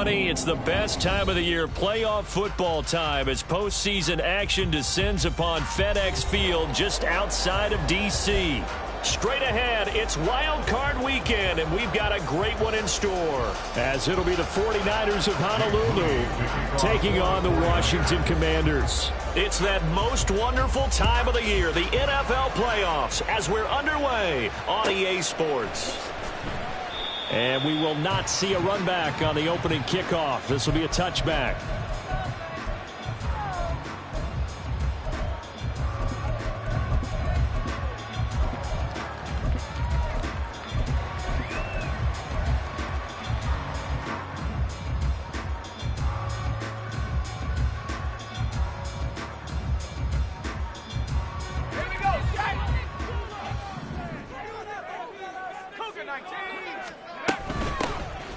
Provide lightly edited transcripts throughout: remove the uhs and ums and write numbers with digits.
It's the best time of the year, playoff football time, as postseason action descends upon FedEx Field just outside of D.C. Straight ahead, it's Wild Card Weekend, and we've got a great one in store, as it'll be the 49ers of Honolulu taking on the Washington Commanders. It's that most wonderful time of the year, the NFL playoffs, as we're underway on EA Sports. And we will not see a run back on the opening kickoff. This will be a touchback.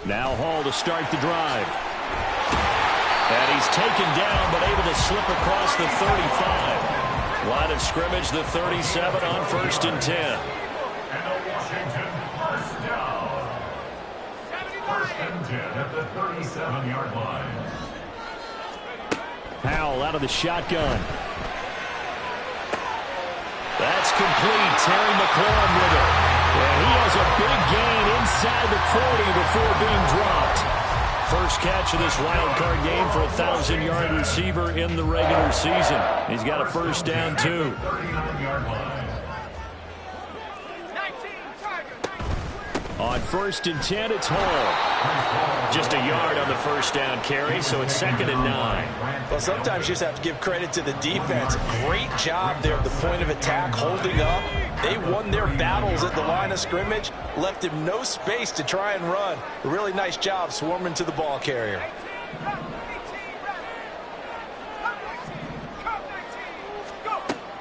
Now Hall to start the drive. And he's taken down, but able to slip across the 35. Line of scrimmage, the 37 on 1st and 10. And the Washington first down. 1st and 10 at the 37-yard line. Powell out of the shotgun. That's complete. Terry McLaurin with it. And he has a big gain inside the 40 before being dropped. First catch of this wild card game for a 1,000-yard receiver in the regular season. He's got a first down, too. On 1st and 10, it's Hall. Just a yard on the first down carry, so it's 2nd and 9. Well, sometimes you just have to give credit to the defense. Great job there at the point of attack, holding up. They won their battles at the line of scrimmage, left him no space to try and run. A really nice job swarming to the ball carrier.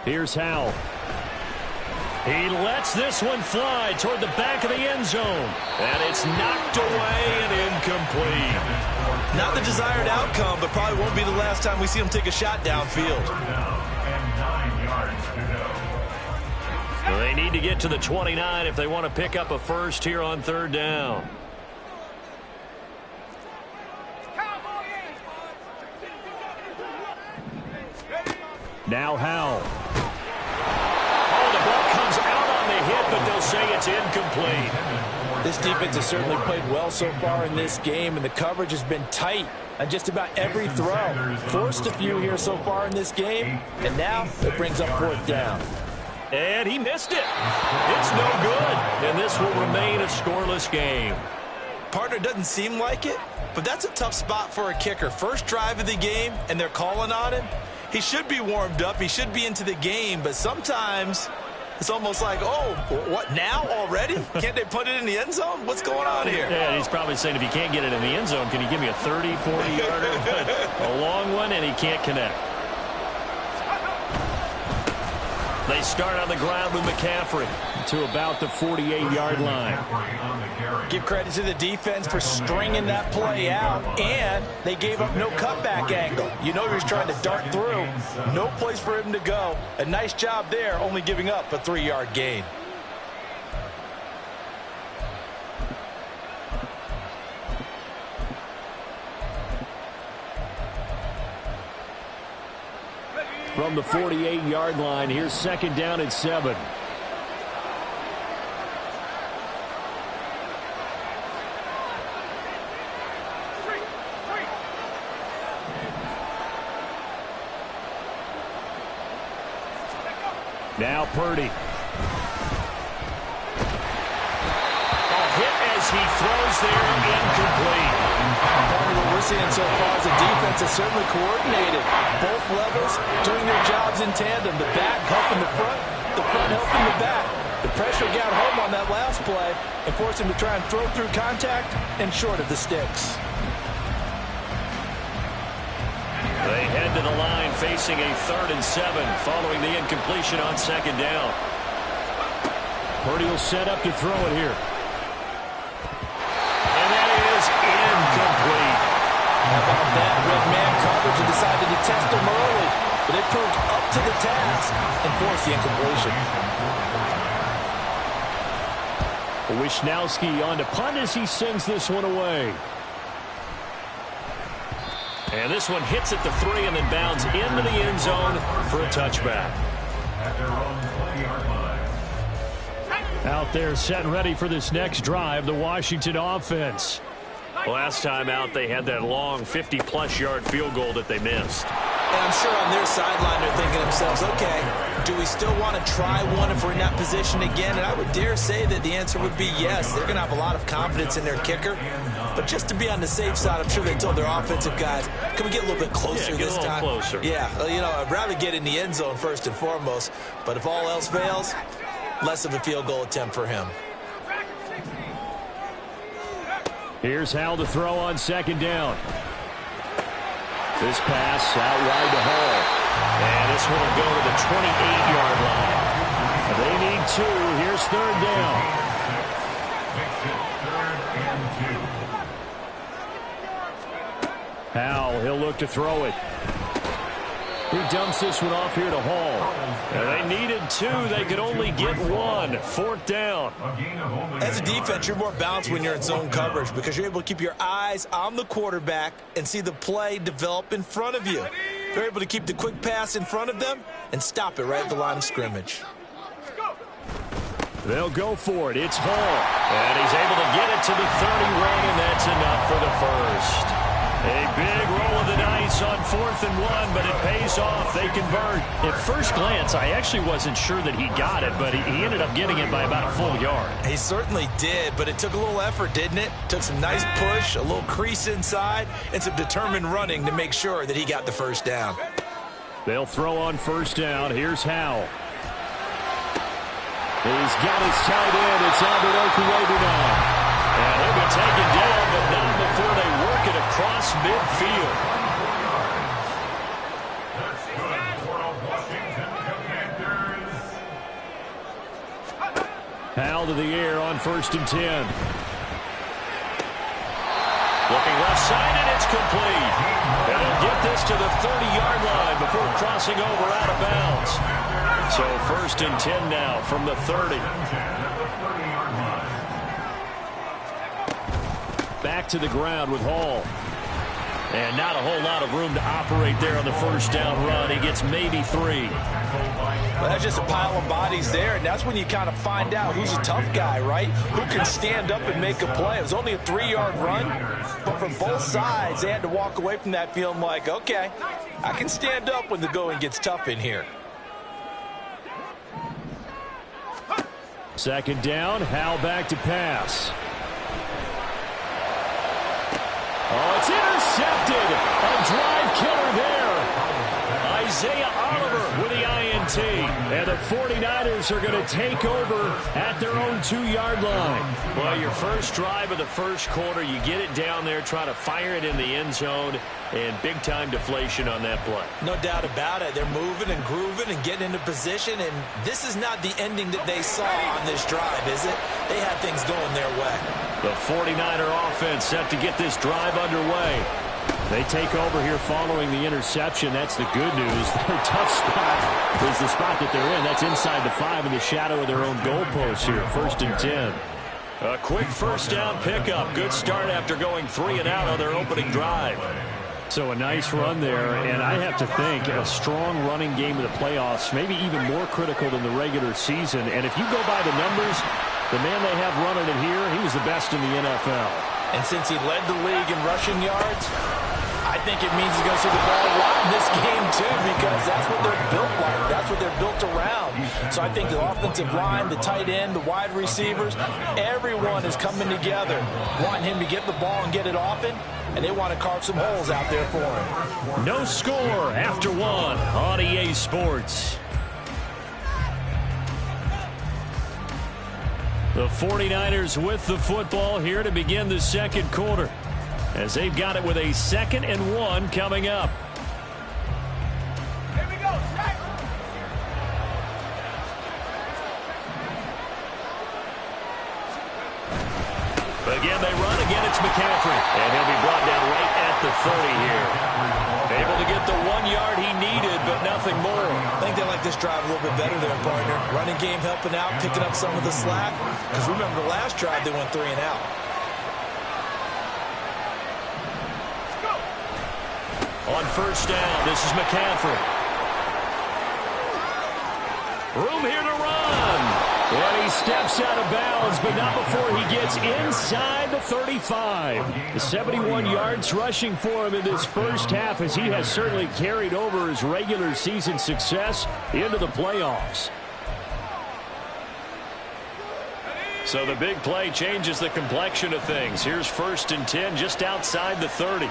Here's Howell. He lets this one fly toward the back of the end zone. And it's knocked away and incomplete. Not the desired outcome, but probably won't be the last time we see him take a shot downfield. Well, they need to get to the 29 if they want to pick up a first here on 3rd down. Now Howell. But they'll say it's incomplete. This defense has certainly played well so far in this game, and the coverage has been tight on just about every throw. Forced a few here so far in this game, and now it brings up 4th down. And he missed it. It's no good, and this will remain a scoreless game. Partner, doesn't seem like it, but that's a tough spot for a kicker. First drive of the game, and they're calling on him. He should be warmed up. He should be into the game, but sometimes it's almost like, oh, what, now already? Can't they put it in the end zone? What's going on here? Yeah, he's probably saying if you can't get it in the end zone, can you give me a 30, 40-yarder? A long one, and he can't connect. They start on the ground with McCaffrey to about the 48-yard line. Give credit to the defense for stringing that play out, and they gave up no cutback angle. You know he was trying to dart through. No place for him to go. A nice job there, only giving up a 3-yard gain. From the 48-yard line, here's 2nd down and 7. Now Purdy. A hit as he throws there, incomplete. What we're seeing so far is the defense is certainly coordinated. Both levels doing their jobs in tandem. The back helping the front helping the back. The pressure got home on that last play and forced him to try and throw through contact and short of the sticks. They head to the line facing a 3rd and 7 following the incompletion on 2nd down. Purdy will set up to throw it here. And that is incomplete. How about that? Red man coverage and decided to test him early. But it proved up to the task and forced the incompletion. Wishnowski on to punt as he sends this one away. And this one hits at the 3 and then bounds into the end zone for a touchback. At their own 20-yard line. Out there set and ready for this next drive, the Washington offense. Last time out, they had that long 50-plus yard field goal that they missed. And I'm sure on their sideline they're thinking to themselves, okay, do we still want to try one if we're in that position again? And I would dare say that the answer would be yes. They're going to have a lot of confidence in their kicker. But just to be on the safe side, I'm sure they told their offensive guys, can we get a little bit closer this time? Closer. Yeah, I'd rather get in the end zone first and foremost. But if all else fails, less of a field goal attempt for him. Here's Howell to throw on second down. This pass out wide to Hall. And this one will go to the 28-yard line. They need 2. Here's third down. Howell, he'll look to throw it. He dumps this one off here to Hall. And they needed 2. They could only get 1. Fourth down. As a defense, you're more balanced when you're in zone coverage because you're able to keep your eyes on the quarterback and see the play develop in front of you. You're able to keep the quick pass in front of them and stop it right at the line of scrimmage. They'll go for it. It's Hall. And he's able to get it to the 31, and that's enough for the first. A big roll of the dice on 4th and 1, but it pays off. They convert. At first glance, I actually wasn't sure that he got it, but he ended up getting it by about a full yard. He certainly did, but it took a little effort, didn't it? Took some nice push, a little crease inside, and some determined running to make sure that he got the first down. They'll throw on first down. Here's Howell. He's got his tight end. It's Albert Okwuegbunam now. And he'll be taken down, but not before they work it across midfield. That's good for the Washington Commanders. Howell to the air on 1st and 10. Looking left side, and it's complete. And he'll get this to the 30-yard line before crossing over out of bounds. So 1st and 10 now from the 30. Back to the ground with Hall. And not a whole lot of room to operate there on the first down run. He gets maybe 3. Well, that's just a pile of bodies there, and that's when you kind of find out who's a tough guy, right? Who can stand up and make a play. It was only a 3-yard run, but from both sides, they had to walk away from that feeling like, okay, I can stand up when the going gets tough in here. Second down, Howell back to pass. Oh, it's intercepted. A drive killer there. Isaiah Oliver with the INT. And the 49ers are going to take over at their own 2-yard line. Well, your first drive of the first quarter, you get it down there, try to fire it in the end zone, and big-time deflation on that play. No doubt about it. They're moving and grooving and getting into position, and this is not the ending that they saw on this drive, is it? They had things going their way. The 49er offense set to get this drive underway. They take over here following the interception. That's the good news. Their tough spot is the spot that they're in. That's inside the 5 in the shadow of their own goalpost here. 1st and 10. A quick first down pickup. Good start after going 3 and out on their opening drive. So a nice run there, and I have to think a strong running game of the playoffs, maybe even more critical than the regular season. And if you go by the numbers, the man they have running it here, he was the best in the NFL. And since he led the league in rushing yards, I think it means he's going to see the ball a lot in this game, too, because that's what they're built like. That's what they're built around. So I think the offensive line, the tight end, the wide receivers, everyone is coming together, wanting him to get the ball and get it often, and they want to carve some holes out there for him. No score after 1 on EA Sports. The 49ers with the football here to begin the second quarter, as they've got it with a 2nd and 1 coming up. Here we go, Jack. Again, they run. Again, it's McCaffrey. And he'll be brought down right at the 30 here. Able to get the 1 yard he needed, but nothing more. I think they like this drive a little bit better there, partner. Running game helping out, picking up some of the slack. Because remember, the last drive they went 3 and out. On first down, this is McCaffrey. Room here to run. And he steps out of bounds, but not before he gets inside the 35. The 71 yards rushing for him in this first half, as he has certainly carried over his regular season success into the playoffs. So the big play changes the complexion of things. Here's 1st and 10 just outside the 30.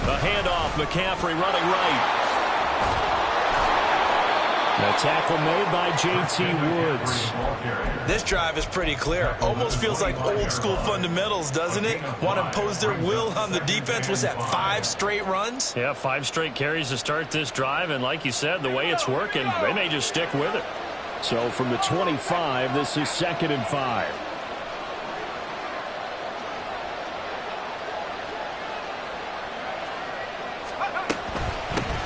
The handoff, McCaffrey running right. The tackle made by J.T. Woods. This drive is pretty clear. Almost feels like old school fundamentals, doesn't it? Want to impose their will on the defense. Was that 5 straight runs? Yeah, 5 straight carries to start this drive. And like you said, the way it's working, they may just stick with it. So from the 25, this is 2nd and 5.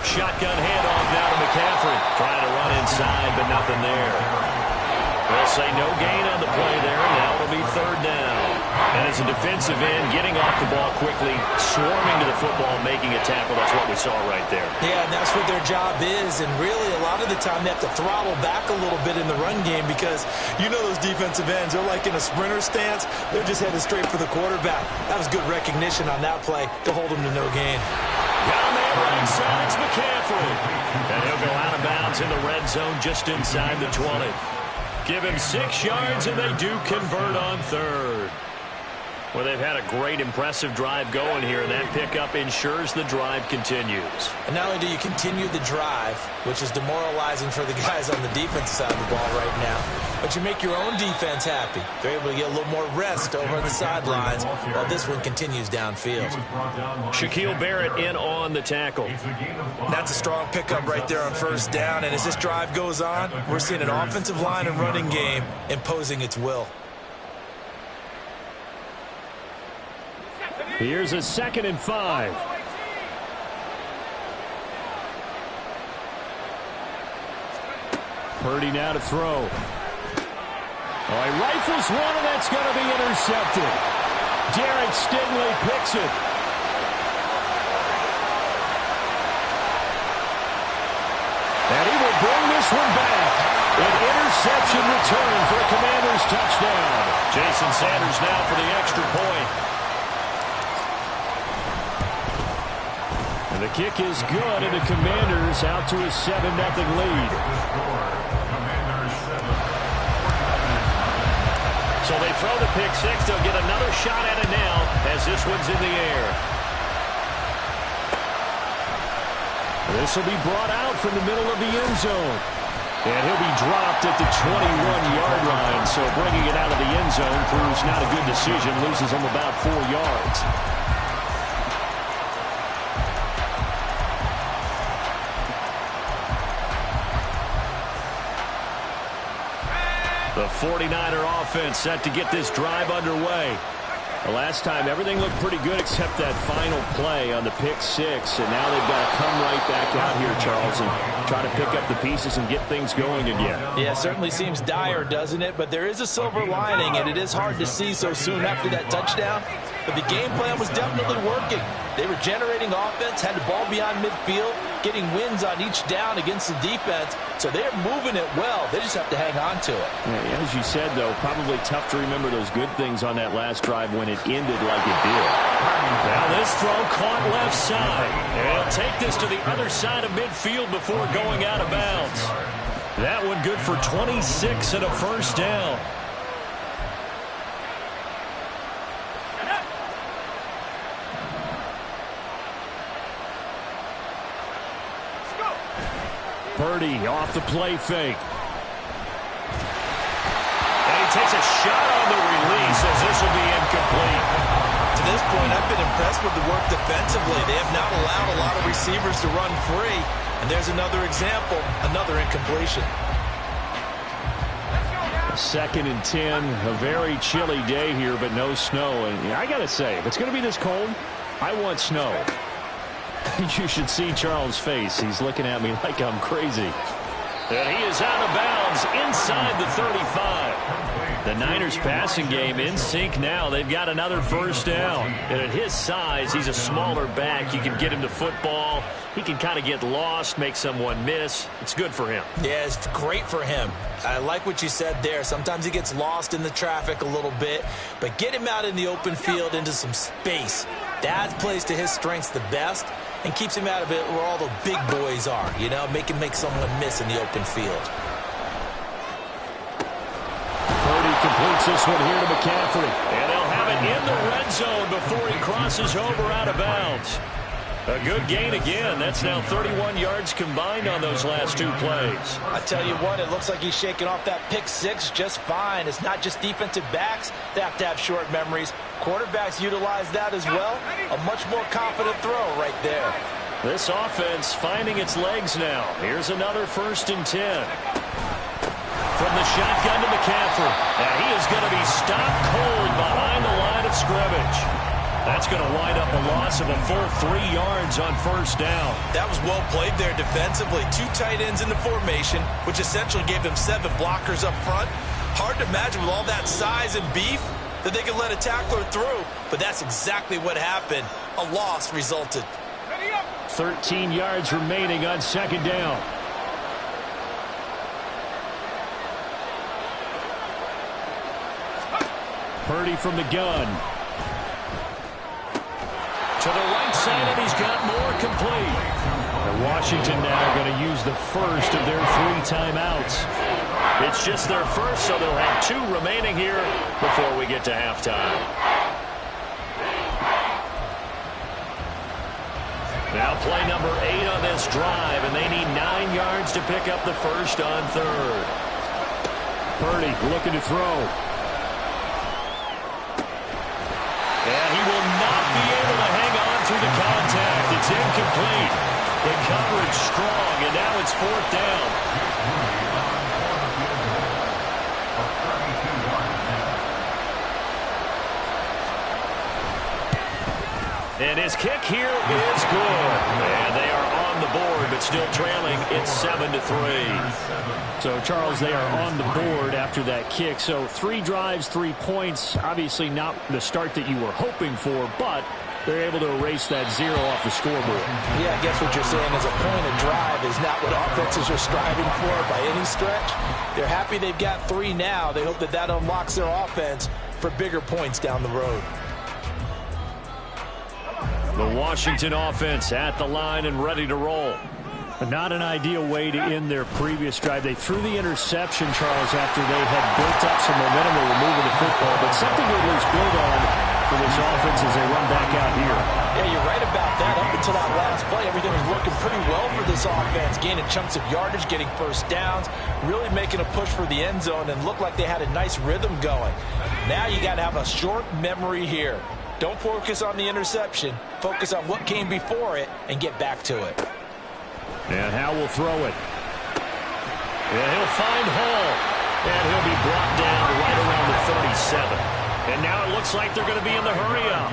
Shotgun handoff now to McCaffrey. Trying to run inside, but nothing there. They'll say no gain on the play there. Now it'll be 3rd down. And as a defensive end, getting off the ball quickly, swarming to the football, making a tackle. That's what we saw right there. Yeah, and that's what their job is. And really, a lot of the time, they have to throttle back a little bit in the run game because you know those defensive ends, they're like in a sprinter stance. They're just headed straight for the quarterback. That was good recognition on that play to hold them to no gain. Down there right side, it's McCaffrey. And he'll go out of bounds in the red zone just inside the 20. Give him 6 yards, and they do convert on 3rd. Well, they've had a great, impressive drive going here, and that pickup ensures the drive continues. And not only do you continue the drive, which is demoralizing for the guys on the defensive side of the ball right now, but you make your own defense happy. They're able to get a little more rest over on the sidelines while this one continues downfield. Shaquille Barrett in on the tackle. That's a strong pickup right there on 1st down, and as this drive goes on, we're seeing an offensive line and running game imposing its will. Here's a 2nd and 5. Purdy now to throw. Oh, he rifles one, and that's going to be intercepted. Derek Stingley picks it. And he will bring this one back. An interception return for a Commanders touchdown. Jason Sanders now for the extra point. And the kick is good, and the Commanders out to a 7-0 lead. So they throw the pick 6. They'll get another shot at it now as this one's in the air. This will be brought out from the middle of the end zone. And he'll be dropped at the 21-yard line. So bringing it out of the end zone proves not a good decision. Loses him about 4 yards. The 49er offense set to get this drive underway. The last time, everything looked pretty good except that final play on the pick 6. And now they've got to come right back out here, Charles, and try to pick up the pieces and get things going again. Yeah, certainly seems dire, doesn't it? But there is a silver lining, and it is hard to see so soon after that touchdown. But the game plan was definitely working. They were generating offense, had the ball beyond midfield, getting wins on each down against the defense. So they're moving it well. They just have to hang on to it. Yeah, as you said, though, probably tough to remember those good things on that last drive when it ended like it did. Now this throw caught left side. And he'll take this to the other side of midfield before going out of bounds. That one good for 26 and a 1st down. Purdy off the play fake. And he takes a shot on the release as this will be incomplete. To this point, I've been impressed with the work defensively. They have not allowed a lot of receivers to run free. And there's another example, another incompletion. 2nd and 10, a very chilly day here, but no snow. And I got to say, if it's going to be this cold, I want snow. You should see Charles' face. He's looking at me like I'm crazy. And he is out of bounds inside the 35. The Niners passing game in sync now. They've got another first down. And at his size, he's a smaller back. You can get him to football. He can kind of get lost, make someone miss. It's good for him. Yeah, it's great for him. I like what you said there. Sometimes he gets lost in the traffic a little bit, but get him out in the open field into some space. That plays to his strengths the best and keeps him out of it where all the big boys are, you know, make him make someone miss in the open field. Purdy completes this one here to McCaffrey. And they'll have it in the red zone before he crosses over out of bounds. A good gain again. That's now 31 yards combined on those last two plays. I tell you what, it looks like he's shaking off that pick six just fine. It's not just defensive backs that have to have short memories. Quarterbacks utilize that as well. A much more confident throw right there. This offense finding its legs now. Here's another 1st and 10. From the shotgun to McCaffrey. And he is going to be stopped cold behind the line of scrimmage. That's going to wind up a loss of a full 3 yards on 1st down. That was well played there defensively. 2 tight ends in the formation, which essentially gave them 7 blockers up front. Hard to imagine with all that size and beef that they could let a tackler through, but that's exactly what happened. A loss resulted. 13 yards remaining on 2nd down. Purdy from the gun. To the right side, and he's got more complete. And Washington now going to use the first of their 3 timeouts. It's just their first, so they'll have 2 remaining here before we get to halftime. Now play number 8 on this drive, and they need 9 yards to pick up the first on 3rd. Purdy looking to throw. And he will not be able to hang on through the contact. It's incomplete. The coverage strong, and now it's 4th down. And his kick here is good. And they are on the board, but still trailing. It's 7-3. So, Charles, they are on the board after that kick. So 3 drives, 3 points. Obviously not the start that you were hoping for, but they're able to erase that 0 off the scoreboard. Yeah, I guess what you're saying is a point of drive is not what offenses are striving for by any stretch. They're happy they've got 3 now. They hope that that unlocks their offense for bigger points down the road. The Washington offense at the line and ready to roll. Not an ideal way to end their previous drive. They threw the interception, Charles, after they had built up some momentum. They were moving the football, but something to at least build on for this offense as they run back out here. Yeah, you're right about that. Up until that last play, everything was working pretty well for this offense, gaining chunks of yardage, getting first downs, really making a push for the end zone, and looked like they had a nice rhythm going. Now you got to have a short memory here. Don't focus on the interception. Focus on what came before it and get back to it. And Howell will throw it. And he'll find Hall. And he'll be brought down right around the 37. And now it looks like they're going to be in the hurry-up.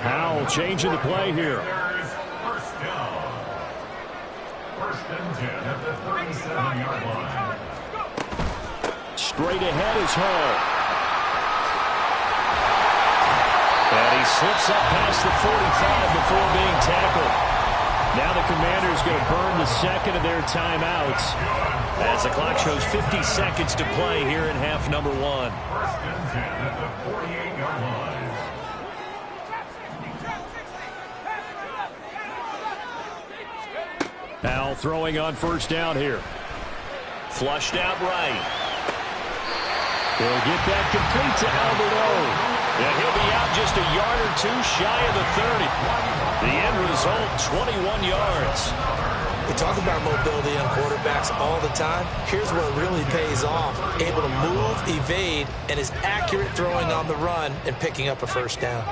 Howell changing the play here. First down. 1st and 10 at the 37-yard line. Straight ahead is Hall. And he slips up past the 45 before being tackled. Now the Commanders going to burn the 2nd of their timeouts as the clock shows 50 seconds to play here in half number 1. 1st and 10 at the 48-yard line. Powell throwing on 1st down here. Flushed out right. He'll get that complete to Alberto. And he'll be out just a yard or 2 shy of the 30. The end result, 21 yards. We talk about mobility on quarterbacks all the time. Here's where it really pays off. Able to move, evade, and is accurate throwing on the run and picking up a 1st down.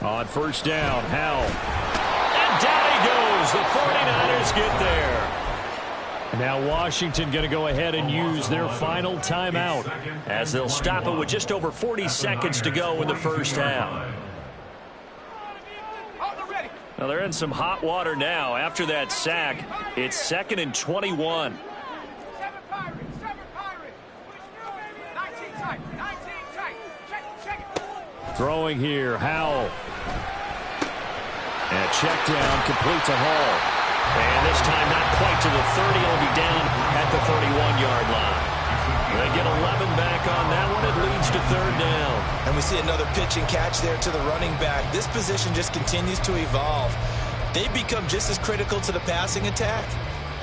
On 1st down, Howell. And down he goes. The 49ers get there. Now Washington going to go ahead and use their final timeout as they'll stop it with just over 40 seconds to go in the 1st half. Well, they're in some hot water now. After that sack, it's 2nd and 21. Throwing here, Howell. And a check down, complete to Hall. And this time not quite to the 30. It'll be down at the 31-yard line. They get 11 back on that one. It leads to 3rd down. And we see another pitch and catch there to the running back. This position just continues to evolve. They become just as critical to the passing attack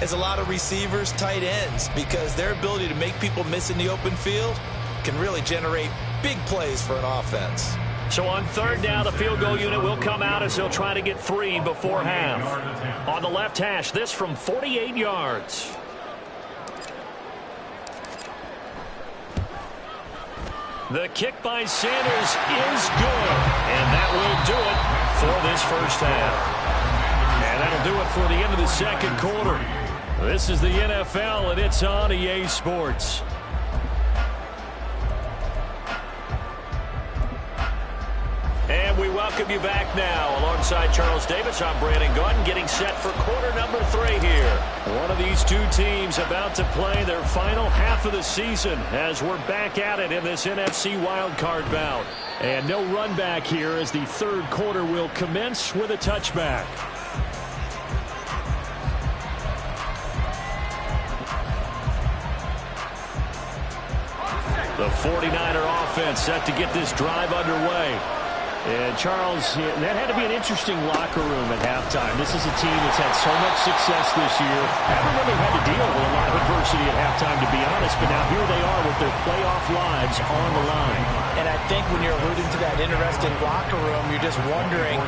as a lot of receivers, tight ends, because their ability to make people miss in the open field can really generate big plays for an offense. So on 3rd down, the field goal unit will come out as they'll try to get 3 before half. On the left hash, this from 48 yards. The kick by Sanders is good, and that will do it for this first half. And that'll do it for the end of the 2nd quarter. This is the NFL, and it's on EA Sports. And we welcome you back now. Alongside Charles Davis, I'm Brandon Gaudin, getting set for quarter number 3 here. One of these two teams about to play their final half of the season as we're back at it in this NFC wildcard bout. And no run back here as the 3rd quarter will commence with a touchback. The 49er offense set to get this drive underway. And Charles, that had to be an interesting locker room at halftime. This is a team that's had so much success this year. Haven't really had to deal with a lot of adversity at halftime, to be honest. But now here they are with their playoff lives on the line. And I think when you're alluding to that interesting locker room, you're just wondering,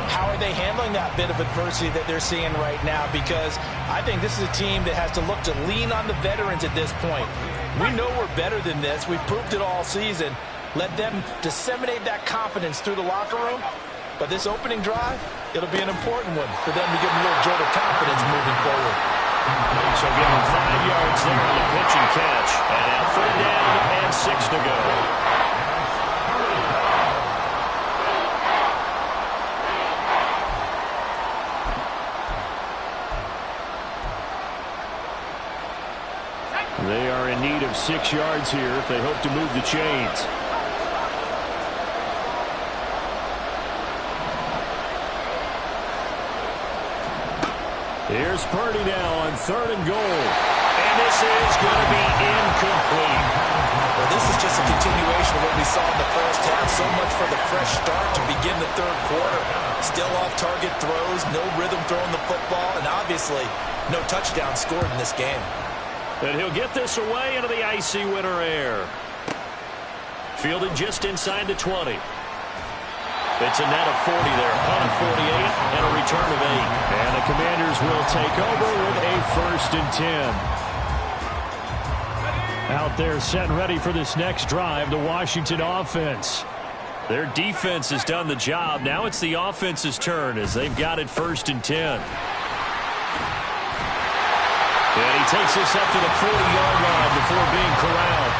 how are they handling that bit of adversity that they're seeing right now? Because I think this is a team that has to look to lean on the veterans at this point. We know we're better than this. We've proved it all season. Let them disseminate that confidence through the locker room. But this opening drive, it'll be an important one for them to give them a little jolt of confidence moving forward. So give them 5 yards there on the pitch and catch. And now 3rd down and 6 to go. They are in need of 6 yards here if they hope to move the chains. Here's Purdy now on 3rd and goal. And this is going to be incomplete. Well, this is just a continuation of what we saw in the first half. So much for the fresh start to begin the 3rd quarter. Still off-target throws, no rhythm throwing the football, and obviously no touchdown scored in this game. And he'll get this away into the icy winter air. Fielded just inside the 20. It's a net of 40 there, punt of 48, and a return of 8. And the Commanders will take over with a 1st and 10. Out there set and ready for this next drive, the Washington offense. Their defense has done the job. Now it's the offense's turn as they've got it 1st and 10. And he takes this up to the 40-yard line before being corralled.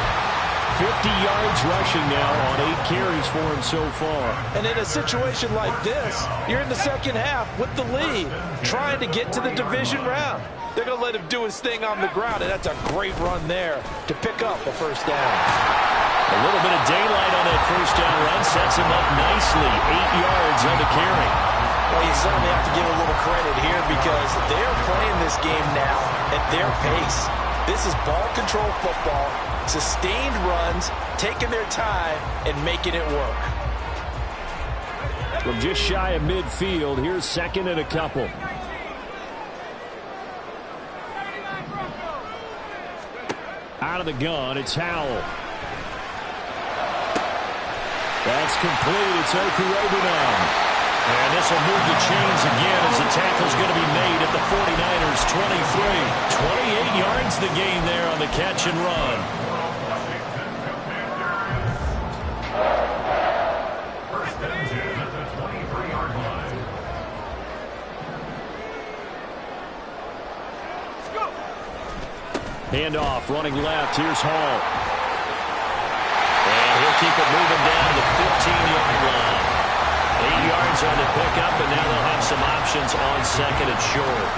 50 yards rushing now on 8 carries for him so far. And in a situation like this, you're in the 2nd half with the lead, trying to get to the division round. They're going to let him do his thing on the ground, and that's a great run there to pick up a 1st down. A little bit of daylight on that 1st down run sets him up nicely. 8 yards on the carry. Well, you certainly have to give a little credit here because they're playing this game now at their pace. This is ball control football, sustained runs, taking their time, and making it work. From just shy of midfield, here's 2nd and a couple. Out of the gun, it's Howell. That's complete. It's Okurebunan. And this will move the chains again as the tackle's going to be made at the 49ers 23. 28 yards the gain there on the catch and run. First and 10 at the 23-yard line. Handoff, running left. Here's Hall. And he'll keep it moving down to the 15-yard line. 8 yards on the pickup, and now they'll have some options on second and short.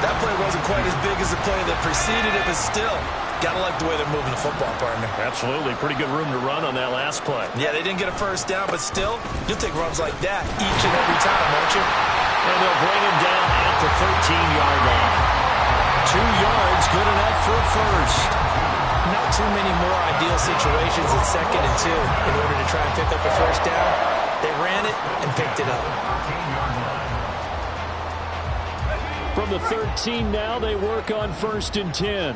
That play wasn't quite as big as the play that preceded it, but still, got to like the way they're moving the football, partner. Absolutely. Pretty good room to run on that last play. Yeah, they didn't get a first down, but still, you'll take runs like that each and every time, won't you? And they'll bring him down at the 13-yard line. 2 yards, good enough for a first. Not too many more ideal situations at second and 2 in order to try and pick up a first down. They ran it and picked it up. From the 13 now, they work on 1st and 10.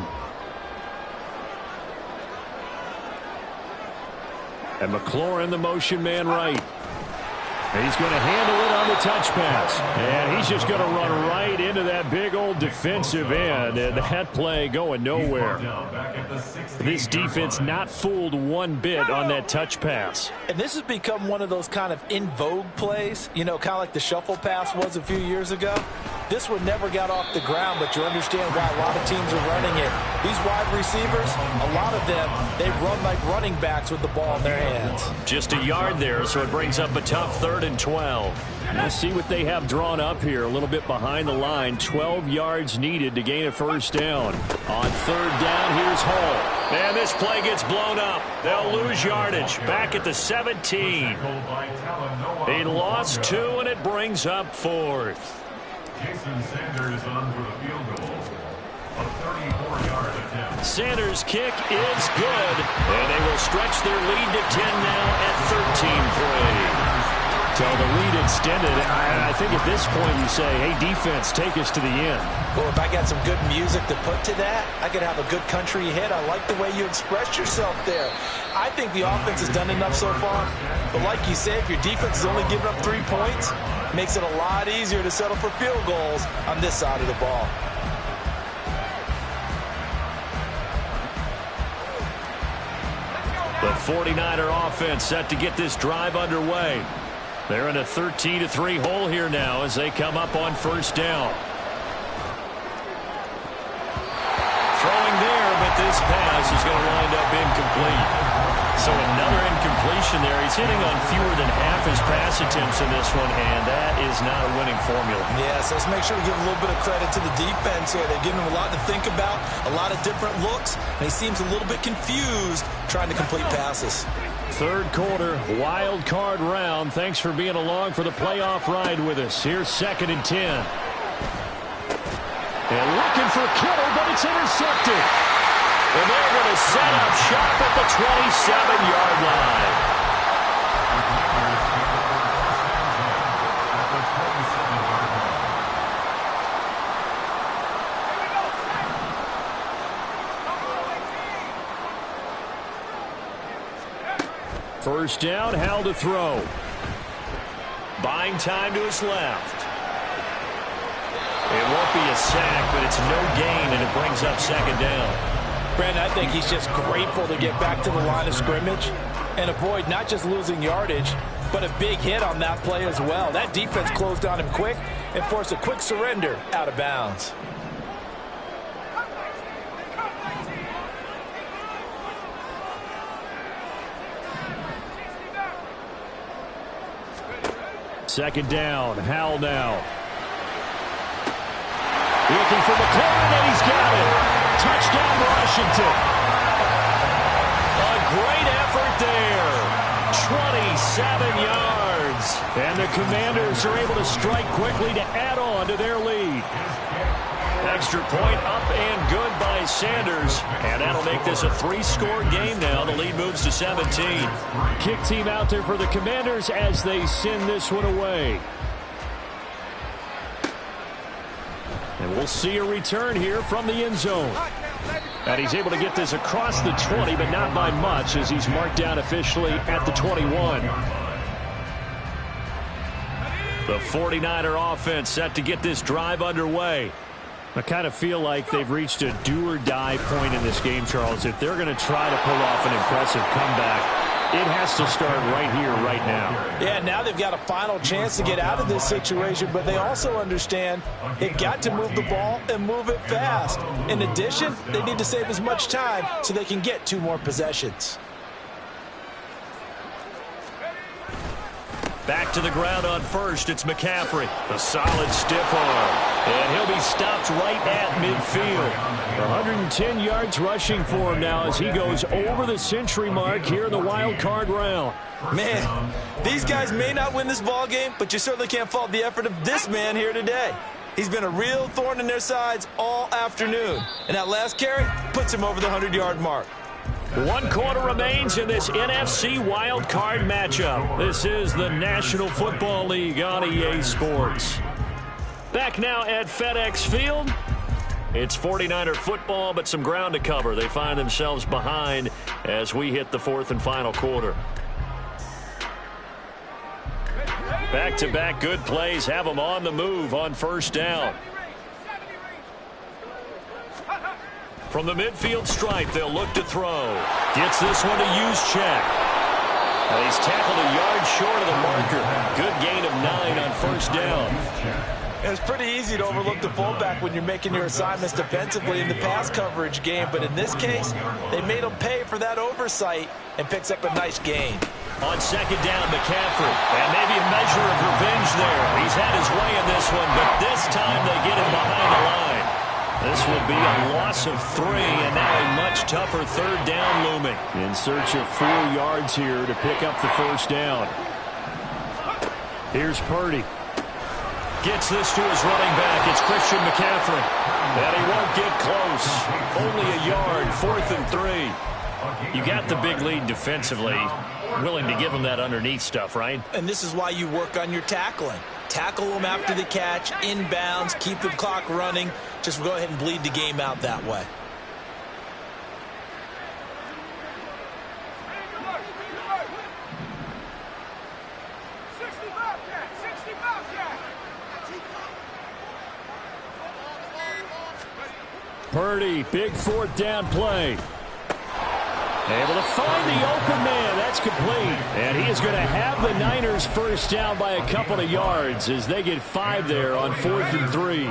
And McLaurin, the motion man right. And he's going to handle it on the touch pass. And he's just going to run right into that big old defensive end. And that play going nowhere. This defense not fooled one bit on that touch pass. And this has become one of those kind of in vogue plays, you know, kind of like the shuffle pass was a few years ago. This one never got off the ground, but you understand why a lot of teams are running it. These wide receivers, a lot of them, they run like running backs with the ball in their hands. Just a yard there, so it brings up a tough 3rd and 12. We'll see what they have drawn up here. A little bit behind the line. 12 yards needed to gain a first down. On 3rd down, here's Hall. And this play gets blown up. They'll lose yardage. Back at the 17. He lost 2, and it brings up 4th. Jason Sanders on for the field goal. A 34-yard attempt. Sanders' kick is good. And they will stretch their lead to 10 now at 13 plays. So the lead extended. I think at this point you say, hey, defense, take us to the end. Well, if I got some good music to put to that, I could have a good country hit. I like the way you expressed yourself there. I think the offense has done enough so far. But like you said, if your defense is only giving up 3 points, it makes it a lot easier to settle for field goals on this side of the ball. The 49er offense set to get this drive underway. They're in a 13-3 hole here now as they come up on 1st down. Throwing there, but this pass is going to wind up incomplete. So another incompletion there. He's hitting on fewer than half his pass attempts in this one, and that is not a winning formula. Yeah, so let's make sure we give a little bit of credit to the defense here. They've given him a lot to think about, a lot of different looks, and he seems a little bit confused trying to complete passes. 3rd quarter, wild card round. Thanks for being along for the playoff ride with us. Here's 2nd and 10. And looking for Kittle, but it's intercepted. And they're going to set up shop at the 27-yard line. First down, Hal to throw. Buying time to his left. It won't be a sack, but it's no gain, and it brings up 2nd down. Brandon, I think he's just grateful to get back to the line of scrimmage and avoid not just losing yardage, but a big hit on that play as well. That defense closed on him quick and forced a quick surrender out of bounds. Second down, Hal now. Looking for McLaurin, and he's got it. Touchdown, Washington. A great effort there. 27 yards. And the Commanders are able to strike quickly to add on to their lead. Extra point up and good by Sanders. And that'll make this a 3-score game now. The lead moves to 17. Kick team out there for the Commanders as they send this one away. And we'll see a return here from the end zone. And he's able to get this across the 20, but not by much as he's marked down officially at the 21. The 49er offense set to get this drive underway. I kind of feel like they've reached a do-or-die point in this game, Charles. If they're going to try to pull off an impressive comeback, it has to start right here, right now. Yeah, now they've got a final chance to get out of this situation, but they also understand they've got to move the ball and move it fast. In addition, they need to save as much time so they can get 2 more possessions. Back to the ground on first. It's McCaffrey. A solid stiff arm. And he'll be stopped right at midfield. 110 yards rushing for him now as he goes over the century mark here in the wild card round. Man, these guys may not win this ball game, but you certainly can't fault the effort of this man here today. He's been a real thorn in their sides all afternoon. And that last carry puts him over the 100-yard mark. 1 quarter remains in this NFC wild card matchup. This is the National Football League on EA Sports. Back now at FedEx Field. It's 49er football, but some ground to cover. They find themselves behind as we hit the 4th and final quarter. Back-to-back good plays have them on the move on first down. From the midfield stripe, they'll look to throw. Gets this one to Juszczyk. And he's tackled a yard short of the marker. Good gain of 9 on first down. It's pretty easy to overlook the fullback when you're making your assignments defensively in the pass coverage game. But in this case, they made him pay for that oversight and picks up a nice gain. On second down, McCaffrey. And maybe a measure of revenge there. He's had his way in this one, but this time they get him behind the line. This will be a loss of 3, and now a much tougher third down looming. In search of 4 yards here to pick up the first down. Here's Purdy. Gets this to his running back. It's Christian McCaffrey. And he won't get close. Only a yard, 4th and 3. You got the big lead defensively. Willing to give him that underneath stuff, right? And this is why you work on your tackling. Tackle them after the catch, inbounds, keep the clock running. Just go ahead and bleed the game out that way. Purdy, big 4th down play. Able to find the open man. That's complete. And he is going to have the Niners first down by a couple of yards as they get 5 there on 4th and 3.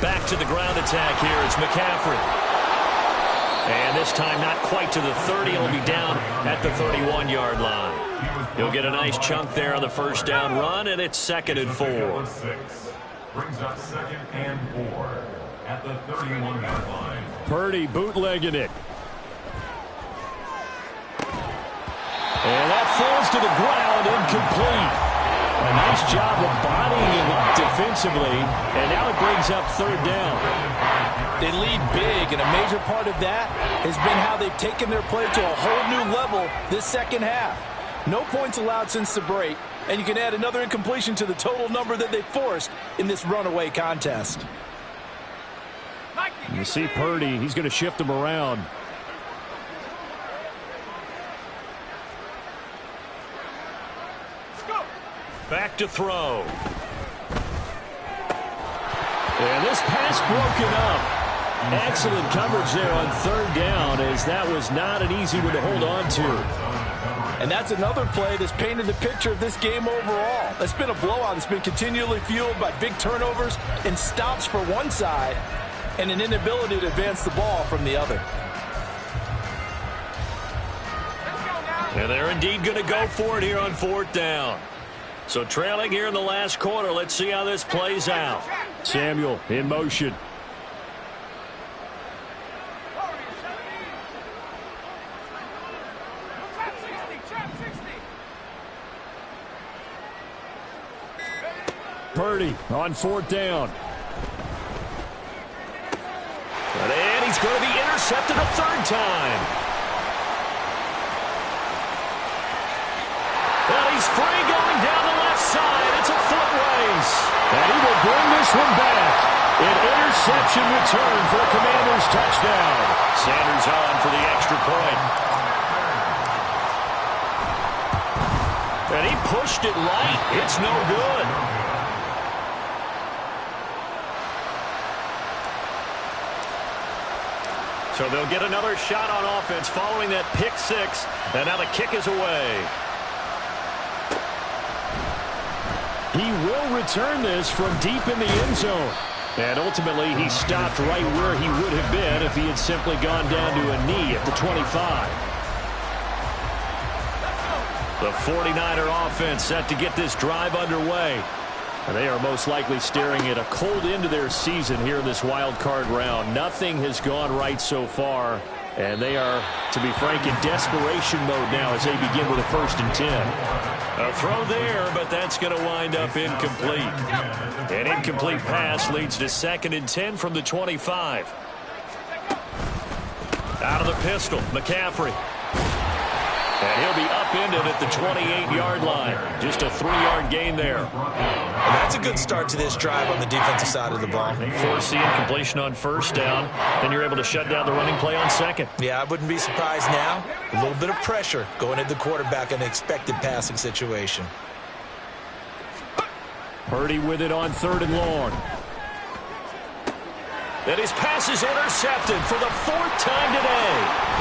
Back to the ground attack here. It's McCaffrey. And this time not quite to the 30. He'll be down at the 31-yard line. He'll get a nice chunk there on the first down run, and it's 2nd and 4. Brings up 2nd and 4 at the 31-yard line. Purdy bootlegging it. And that falls to the ground, incomplete. A nice job of bodying him up defensively, and now it brings up 3rd down. They lead big, and a major part of that has been how they've taken their play to a whole new level this second half. No points allowed since the break, and you can add another incompletion to the total number that they forced in this runaway contest. You see Purdy, he's going to shift him around. Back to throw. And this pass broken up. Excellent coverage there on 3rd down, as that was not an easy one to hold on to. And that's another play that's painted the picture of this game overall. It's been a blowout. It's been continually fueled by big turnovers and stops for one side and an inability to advance the ball from the other. And they're indeed going to go for it here on 4th down. So trailing here in the last quarter. Let's see how this plays out. Samuel in motion. Purdy on 4th down. And he's going to be intercepted a 3rd time. And he's free going down the left side. It's a foot race. And he will bring this one back. An interception return for the Commanders' touchdown. Sanders on for the extra point. And he pushed it right. It's no good. So they'll get another shot on offense following that pick 6. And now the kick is away. He will return this from deep in the end zone. And ultimately, he stopped right where he would have been if he had simply gone down to a knee at the 25. The 49er offense set to get this drive underway. And they are most likely staring at a cold end to their season here in this wild card round. Nothing has gone right so far. And they are, to be frank, in desperation mode now as they begin with a 1st and 10. A throw there, but that's going to wind up incomplete. An incomplete pass leads to 2nd and 10 from the 25. Out of the pistol, McCaffrey. And he'll be upended at the 28-yard line. Just a 3-yard gain there. And that's a good start to this drive on the defensive side of the ball. Force the incompletion on 1st down. Then you're able to shut down the running play on 2nd. Yeah, I wouldn't be surprised now. A little bit of pressure going at the quarterback in an expected passing situation. Purdy with it on 3rd and long. And his pass is intercepted for the 4th time today.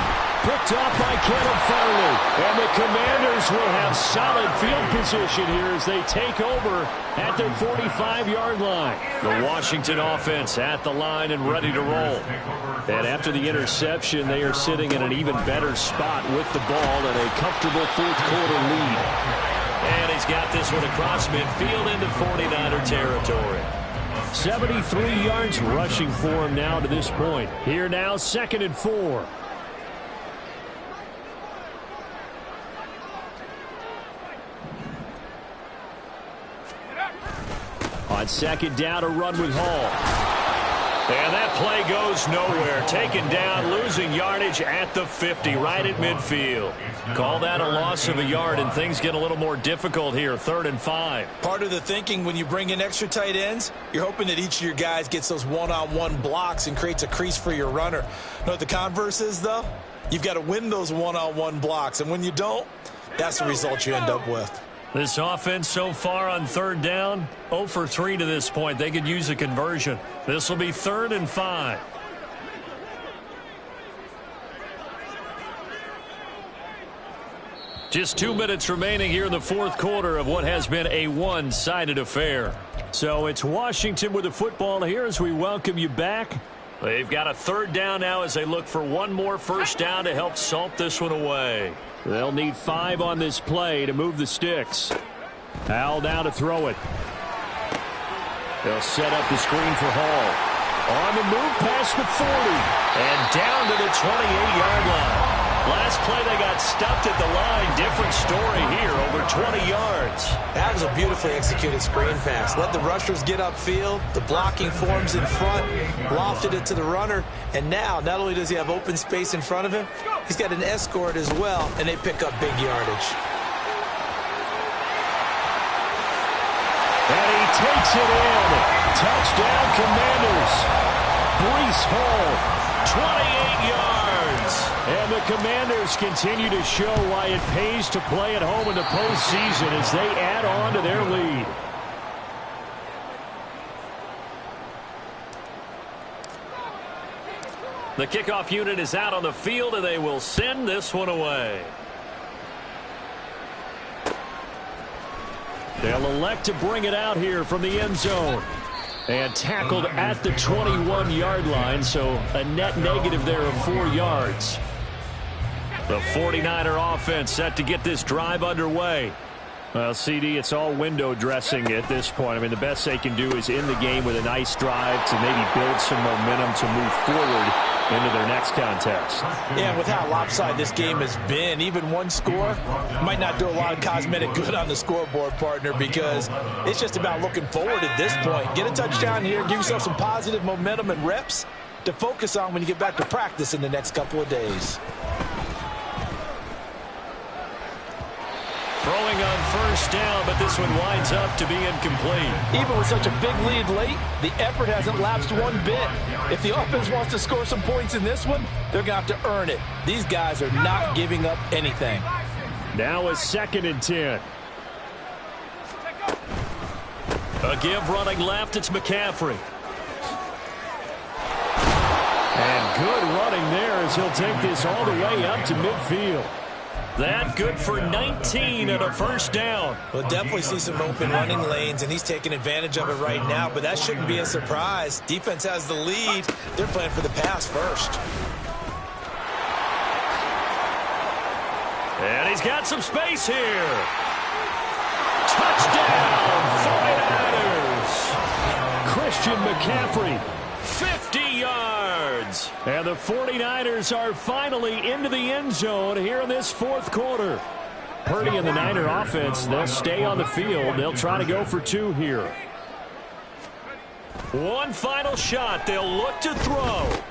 Picked off by Caleb Farley. And the Commanders will have solid field position here as they take over at their 45-yard line. The Washington offense at the line and ready to roll. And after the interception, they are sitting in an even better spot with the ball and a comfortable 4th quarter lead. And he's got this one across midfield into 49er territory. 73 yards rushing for him now to this point. Here now, 2nd and 4. On 2nd down, a run with Hall. And that play goes nowhere. Taken down, losing yardage at the 50, right at midfield. Call that a loss of a yard, and things get a little more difficult here. 3rd and 5. Part of the thinking when you bring in extra tight ends, you're hoping that each of your guys gets those one-on-one blocks and creates a crease for your runner. You know what the converse is, though? You've got to win those one-on-one blocks, and when you don't, that's the result you end up with. This offense so far on 3rd down, 0 for 3 to this point. They could use a conversion. This will be 3rd and 5. Just 2 minutes remaining here in the 4th quarter of what has been a one-sided affair. So it's Washington with the football here as we welcome you back. They've got a 3rd down now as they look for one more 1st down to help salt this one away. They'll need 5 on this play to move the sticks. Howell now to throw it. They'll set up the screen for Hall. On the move, pass with 40. And down to the 28-yard line. Last play they got stuffed at the line. Different story here, over 20 yards. That was a beautifully executed screen pass. Let the rushers get upfield. The blocking forms in front. Lofted it to the runner. And now, not only does he have open space in front of him, he's got an escort as well, and they pick up big yardage. And he takes it in. Touchdown, Commanders. Breece Hall, 28 yards. And the Commanders continue to show why it pays to play at home in the postseason as they add on to their lead. The kickoff unit is out on the field, and they will send this one away. They'll elect to bring it out here from the end zone. And tackled at the 21-yard line, so a net negative there of 4 yards. The 49er offense set to get this drive underway. Well, CD, it's all window dressing at this point. I mean, the best they can do is end the game with a nice drive to maybe build some momentum to move forward into their next contest. Yeah, with how lopsided this game has been, even one score might not do a lot of cosmetic good on the scoreboard, partner, because it's just about looking forward at this point. Get a touchdown here, give yourself some positive momentum and reps to focus on when you get back to practice in the next couple of days. Throwing on 1st down, but this one winds up to be incomplete. Even with such a big lead late, the effort hasn't lapsed one bit. If the offense wants to score some points in this one, they're going to have to earn it. These guys are not giving up anything. Now a 2nd and 10. A give running left, it's McCaffrey. And good running there as he'll take this all the way up to midfield. That good for 19 and a first down. We'll definitely see some open running lanes, and he's taking advantage of it right now, but that shouldn't be a surprise. Defense has the lead. They're playing for the pass first. And he's got some space here. Touchdown, 49ers. Christian McCaffrey, 50 yards. And the 49ers are finally into the end zone here in this fourth quarter. Purdy and the Niner offense, they'll stay on the field. They'll try to go for two here. One final shot. They'll look to throw.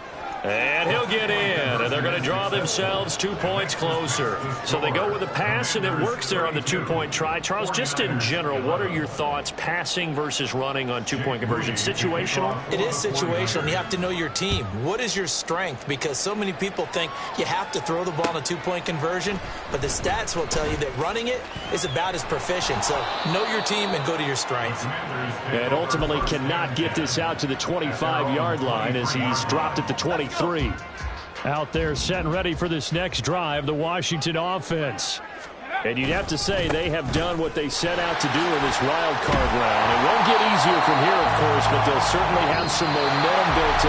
And he'll get in, and they're going to draw themselves 2 points closer. So they go with a pass, and it works there on the two-point try. Charles, just in general, what are your thoughts, passing versus running on two-point conversion? Situational? It is situational, and you have to know your team. What is your strength? Because so many people think you have to throw the ball in a two-point conversion, but the stats will tell you that running it is about as proficient. So know your team and go to your strength. And ultimately cannot get this out to the 25-yard line as he's dropped at the 23. Out there set and ready for this next drive, the Washington offense. And you'd have to say they have done what they set out to do in this wild card round. It won't get easier from here, of course, but they'll certainly have some momentum built